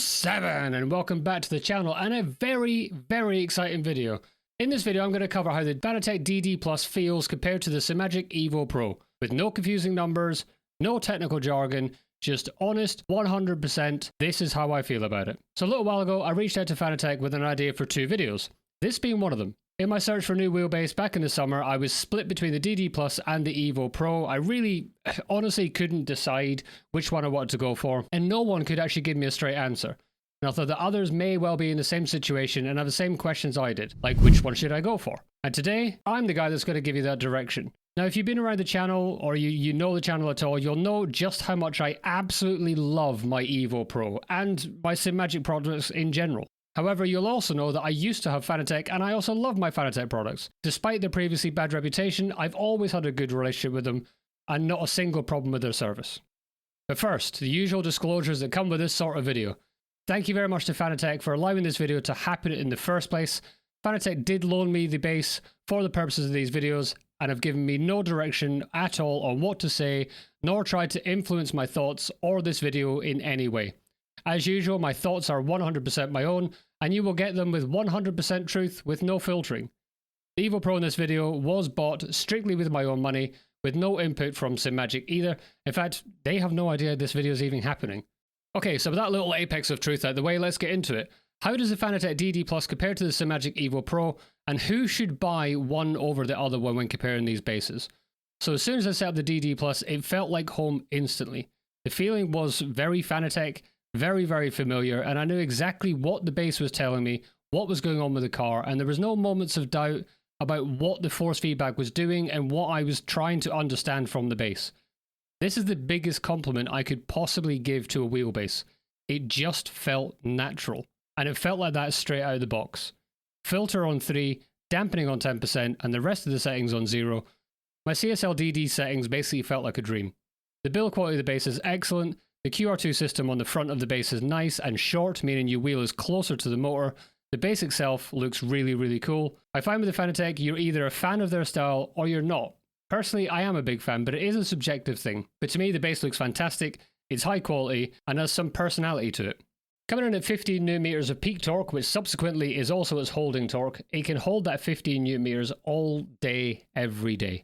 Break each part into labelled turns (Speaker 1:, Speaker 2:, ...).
Speaker 1: 7 and welcome back to the channel and a very exciting video. In this video I'm going to cover how the Fanatec DD Plus feels compared to the Simagic Evo Pro, with no confusing numbers, no technical jargon, just honest 100% this is how I feel about it. So a little while ago I reached out to Fanatec with an idea for 2 videos, this being one of them. In my search for a new wheelbase back in the summer, I was split between the DD Plus and the Evo Pro. I really, honestly couldn't decide which one I wanted to go for, and no one could actually give me a straight answer. And I thought that others may well be in the same situation and have the same questions I did, like which one should I go for? And today, I'm the guy that's going to give you that direction. Now, if you've been around the channel, or you know the channel at all, you'll know just how much I absolutely love my Evo Pro, and my Simagic products in general. However, you'll also know that I used to have Fanatec, and I also love my Fanatec products. Despite their previously bad reputation, I've always had a good relationship with them, and not a single problem with their service. But first, the usual disclosures that come with this sort of video. Thank you very much to Fanatec for allowing this video to happen in the first place. Fanatec did loan me the base for the purposes of these videos, and have given me no direction at all on what to say, nor tried to influence my thoughts or this video in any way. As usual, my thoughts are 100% my own, and you will get them with 100% truth with no filtering. The Evo Pro in this video was bought strictly with my own money, with no input from Simagic either. In fact, they have no idea this video is even happening. Okay, so with that little apex of truth out the way, let's get into it. How does the Fanatec DD Plus compare to the Simagic Evo Pro, and who should buy one over the other one when comparing these bases? So as soon as I set up the DD Plus, it felt like home instantly. The feeling was very Fanatec, very familiar, and I knew exactly what the base was telling me, what was going on with the car, and there was no moments of doubt about what the force feedback was doing and what I was trying to understand from the base. This is the biggest compliment I could possibly give to a wheelbase. It just felt natural, and it felt like that straight out of the box. Filter on 3, dampening on 10%, and the rest of the settings on 0. My CSL DD settings basically felt like a dream. The build quality of the base is excellent. The QR2 system on the front of the base is nice and short, meaning your wheel is closer to the motor. The base itself looks really cool. I find with the Fanatec, you're either a fan of their style or you're not. Personally, I am a big fan, but it is a subjective thing. But to me, the base looks fantastic, it's high quality, and has some personality to it. Coming in at 15 Nm of peak torque, which subsequently is also its holding torque, it can hold that 15 Nm all day, every day.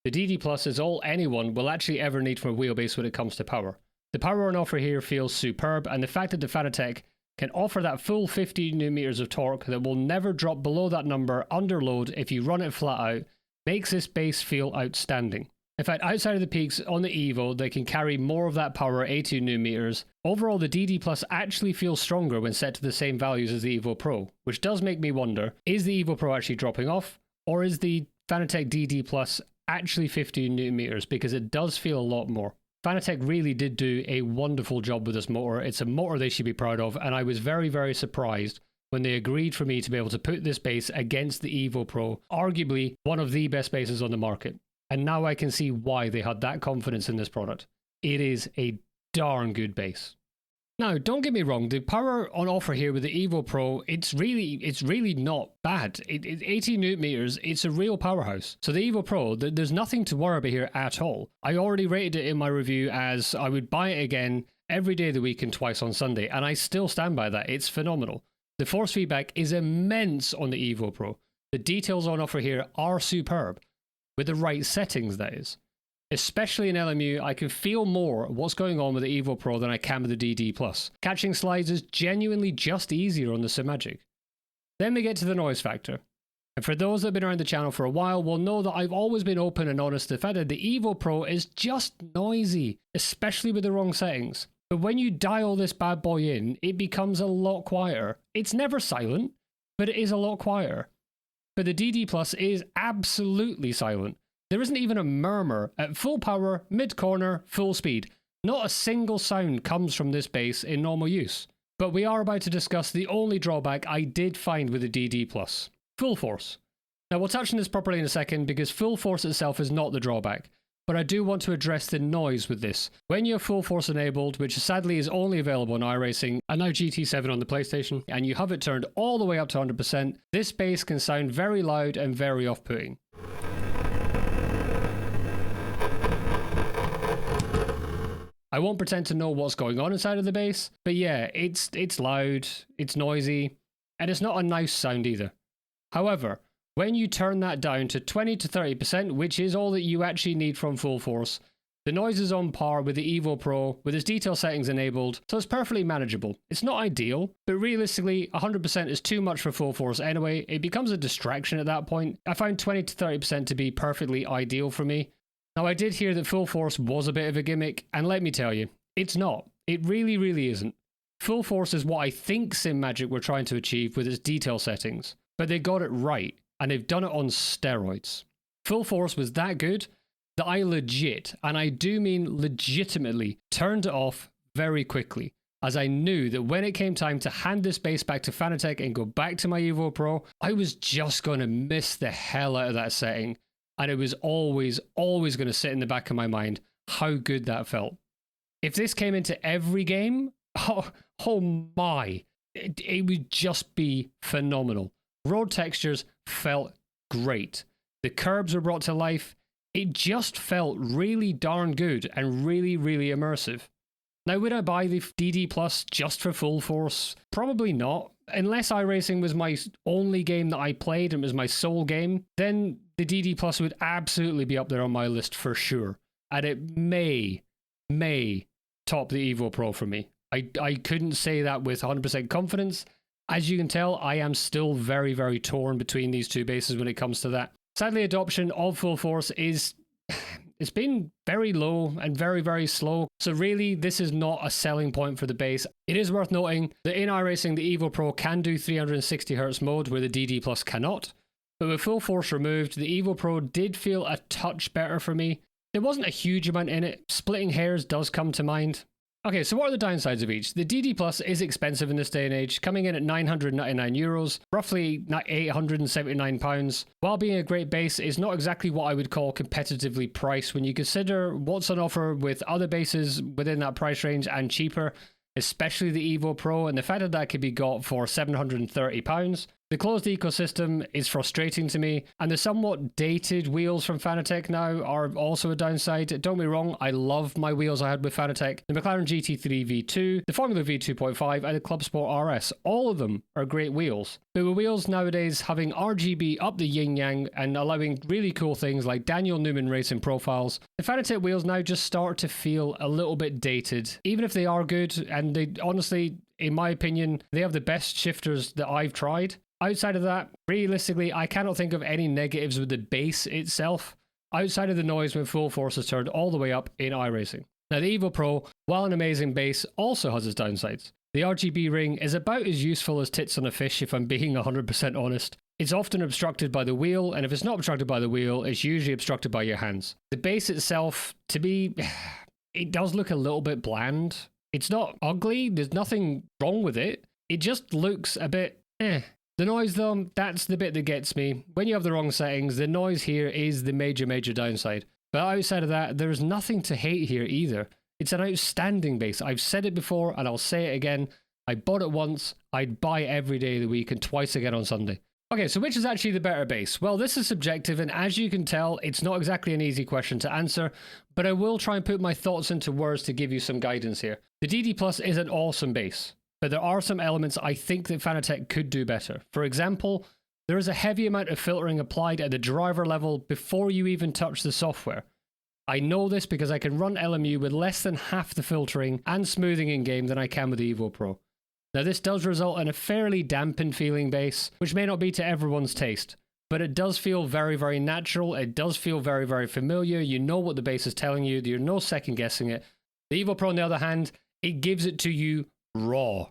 Speaker 1: The DD Plus is all anyone will actually ever need from a wheelbase when it comes to power. The power on offer here feels superb, and the fact that the Fanatec can offer that full 15 Nm of torque that will never drop below that number under load if you run it flat out makes this base feel outstanding. In fact, outside of the peaks on the Evo, they can carry more of that power at 18 Nm. Overall, the DD Plus actually feels stronger when set to the same values as the Evo Pro, which does make me wonder, is the Evo Pro actually dropping off, or is the Fanatec DD Plus actually 15 Nm, because it does feel a lot more. Fanatec really did do a wonderful job with this motor. It's a motor they should be proud of, and I was very surprised when they agreed for me to be able to put this base against the Evo Pro, arguably one of the best bases on the market. And now I can see why they had that confidence in this product. It is a darn good base. Now, don't get me wrong, the power on offer here with the Evo Pro, it's really not bad. 18 Nm, it's a real powerhouse. So the Evo Pro, there's nothing to worry about here at all. I already rated it in my review as I would buy it again every day of the week and twice on Sunday, and I still stand by that. It's phenomenal. The force feedback is immense on the Evo Pro. The details on offer here are superb, with the right settings, that is. Especially in LMU, I can feel more what's going on with the Evo Pro than I can with the DD Plus. Catching slides is genuinely just easier on the Simagic. Then we get to the noise factor. And for those that have been around the channel for a while will know that I've always been open and honest to the fact that the Evo Pro is just noisy, especially with the wrong settings. But when you dial this bad boy in, it becomes a lot quieter. It's never silent, but it is a lot quieter. But the DD Plus is absolutely silent. There isn't even a murmur at full power, mid-corner, full speed. Not a single sound comes from this base in normal use. But we are about to discuss the only drawback I did find with the DD Plus. Full force. Now we'll touch on this properly in a second because full force itself is not the drawback. But I do want to address the noise with this. When you have full force enabled, which sadly is only available in iRacing, and now GT7 on the PlayStation, and you have it turned all the way up to 100%, this base can sound very loud and very off-putting. I won't pretend to know what's going on inside of the bass, but yeah, it's loud, it's noisy, and it's not a nice sound either. However, when you turn that down to 20 to 30%, which is all that you actually need from full force, the noise is on par with the Evo Pro with its detail settings enabled, so it's perfectly manageable. It's not ideal, but realistically, 100% is too much for full force anyway. It becomes a distraction at that point. I found 20 to 30% to be perfectly ideal for me. Now, I did hear that full force was a bit of a gimmick, and let me tell you, it's not. It really isn't. Full force is what I think Simagic were trying to achieve with its detail settings, but they got it right, and they've done it on steroids. Full force was that good that I legit, and I do mean legitimately, turned it off very quickly, as I knew that when it came time to hand this bass back to Fanatec and go back to my Evo Pro, I was just going to miss the hell out of that setting, and it was always going to sit in the back of my mind how good that felt. If this came into every game, oh my, it would just be phenomenal. Road textures felt great. The curbs were brought to life. It just felt really darn good and really immersive. Now, would I buy the DD Plus just for full force? Probably not. Unless iRacing was my only game that I played and was my sole game, then the DD Plus would absolutely be up there on my list for sure. And it may top the Evo Pro for me. I couldn't say that with 100% confidence. As you can tell, I am still very torn between these two bases when it comes to that. Sadly, adoption of full force it's been very low and very slow. So really, this is not a selling point for the bass. It is worth noting that in iRacing, the Evo Pro can do 360Hz mode where the DD Plus cannot. But with full force removed, the Evo Pro did feel a touch better for me. There wasn't a huge amount in it. Splitting hairs does come to mind. Okay, so what are the downsides of each? The DD Plus is expensive in this day and age, coming in at €999, roughly £879. While being a great bass, it's not exactly what I would call competitively priced when you consider what's on offer with other basses within that price range and cheaper, especially the Evo Pro, and the fact that that could be got for £730. The closed ecosystem is frustrating to me, and the somewhat dated wheels from Fanatec now are also a downside. Don't be wrong, I love my wheels I had with Fanatec. The McLaren GT3 V2, the Formula V 2.5, and the Clubsport RS. All of them are great wheels. But with wheels nowadays having RGB up the yin-yang and allowing really cool things like Daniel Newman racing profiles, the Fanatec wheels now just start to feel a little bit dated. Even if they are good, and they honestly, in my opinion, they have the best shifters that I've tried. Outside of that, realistically, I cannot think of any negatives with the bass itself, outside of the noise when full force is turned all the way up in iRacing. Now, the Evo Pro, while an amazing bass, also has its downsides. The RGB ring is about as useful as tits on a fish, if I'm being 100% honest. It's often obstructed by the wheel, and if it's not obstructed by the wheel, it's usually obstructed by your hands. The bass itself, to me, it does look a little bit bland. It's not ugly, there's nothing wrong with it. It just looks a bit The noise though, that's the bit that gets me. When you have the wrong settings, the noise here is the major downside. But outside of that, there's nothing to hate here either. It's an outstanding bass. I've said it before and I'll say it again. I bought it once, I'd buy it every day of the week and twice again on Sunday. Okay, so which is actually the better bass? Well, this is subjective, and as you can tell, it's not exactly an easy question to answer, but I will try and put my thoughts into words to give you some guidance here. The DD Plus is an awesome bass, but there are some elements I think that Fanatec could do better. For example, there is a heavy amount of filtering applied at the driver level before you even touch the software. I know this because I can run LMU with less than half the filtering and smoothing in-game than I can with the Evo Pro. Now, this does result in a fairly dampened feeling bass, which may not be to everyone's taste, but it does feel very natural. It does feel very familiar. You know what the bass is telling you. You're no second guessing it. The Evo Pro, on the other hand, it gives it to you raw.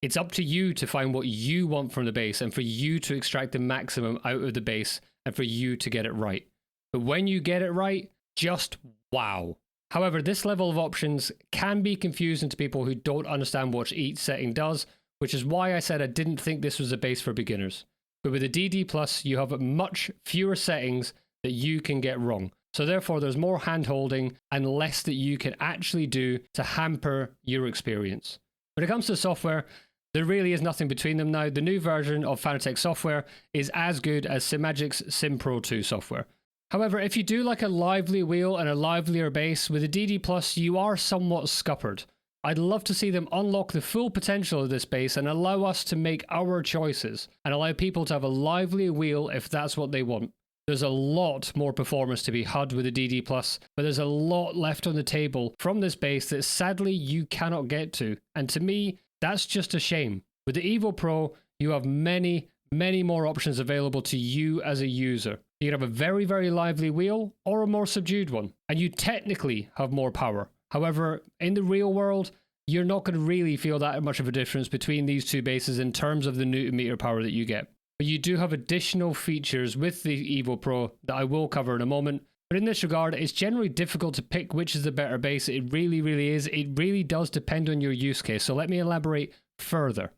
Speaker 1: It's up to you to find what you want from the bass and for you to extract the maximum out of the bass and for you to get it right. But when you get it right, just wow. However, this level of options can be confusing to people who don't understand what each setting does, which is why I said I didn't think this was a bass for beginners. But with the DD Plus, you have much fewer settings that you can get wrong. So therefore, there's more hand-holding and less that you can actually do to hamper your experience. When it comes to software, there really is nothing between them now. The new version of Fanatec software is as good as Simagic's Sim Pro 2 software. However, if you do like a lively wheel and a livelier base, with the DD Plus you are somewhat scuppered. I'd love to see them unlock the full potential of this base and allow us to make our choices, and allow people to have a lively wheel if that's what they want. There's a lot more performance to be had with the DD Plus, but there's a lot left on the table from this base that sadly you cannot get to, and to me, that's just a shame. With the Evo Pro, you have many more options available to you as a user. You can have a very lively wheel or a more subdued one, and you technically have more power. However, in the real world, you're not going to really feel that much of a difference between these two bases in terms of the Newton meter power that you get. But you do have additional features with the Evo Pro that I will cover in a moment. But in this regard, it's generally difficult to pick which is the better base. It really is. It really does depend on your use case. So let me elaborate further.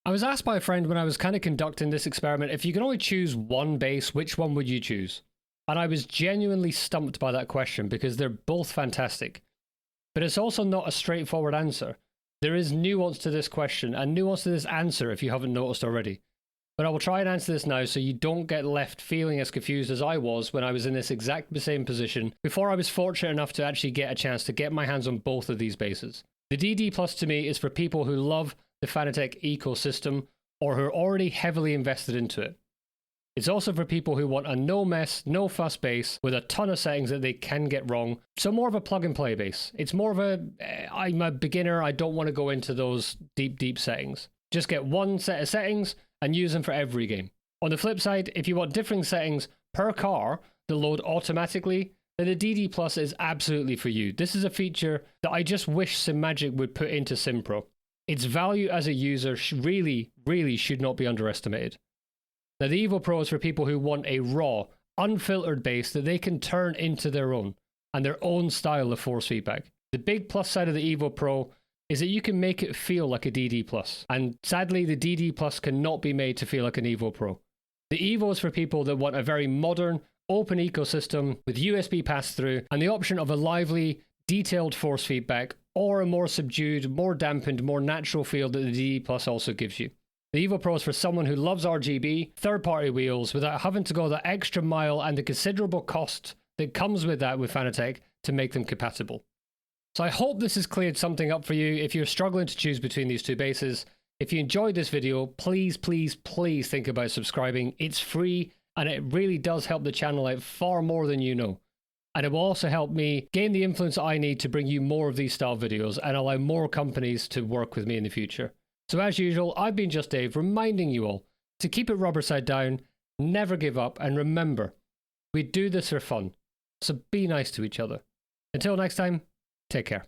Speaker 1: I was asked by a friend when I was kind of conducting this experiment, if you can only choose one base, which one would you choose? And I was genuinely stumped by that question because they're both fantastic. But it's also not a straightforward answer. There is nuance to this question and nuance to this answer if you haven't noticed already. But I will try and answer this now so you don't get left feeling as confused as I was when I was in this exact same position before I was fortunate enough to actually get a chance to get my hands on both of these bases. The DD Plus to me is for people who love the Fanatec ecosystem or who are already heavily invested into it. It's also for people who want a no mess, no fuss base with a ton of settings that they can get wrong. So more of a plug and play base. It's more of a, I'm a beginner, I don't want to go into those deep settings. Just get one set of settings and use them for every game. On the flip side, if you want different settings per car that load automatically, then the DD Plus is absolutely for you. This is a feature that I just wish Simagic would put into SimPro. Its value as a user really should not be underestimated. Now, the Evo Pro is for people who want a raw, unfiltered base that they can turn into their own, and their own style of force feedback. The big plus side of the Evo Pro is that you can make it feel like a DD Plus, and sadly the DD Plus cannot be made to feel like an Evo Pro. The Evo is for people that want a very modern, open ecosystem with USB pass-through, and the option of a lively, detailed force feedback, or a more subdued, more dampened, more natural feel that the DD Plus also gives you. The Evo Pro is for someone who loves RGB, third-party wheels, without having to go that extra mile and the considerable cost that comes with that with Fanatec to make them compatible. So I hope this has cleared something up for you if you're struggling to choose between these two bases. If you enjoyed this video, please think about subscribing. It's free and it really does help the channel out far more than you know. And it will also help me gain the influence I need to bring you more of these style videos and allow more companies to work with me in the future. So as usual, I've been Just Dave, reminding you all to keep it rubber side down, never give up, and remember, we do this for fun. So be nice to each other. Until next time, take care.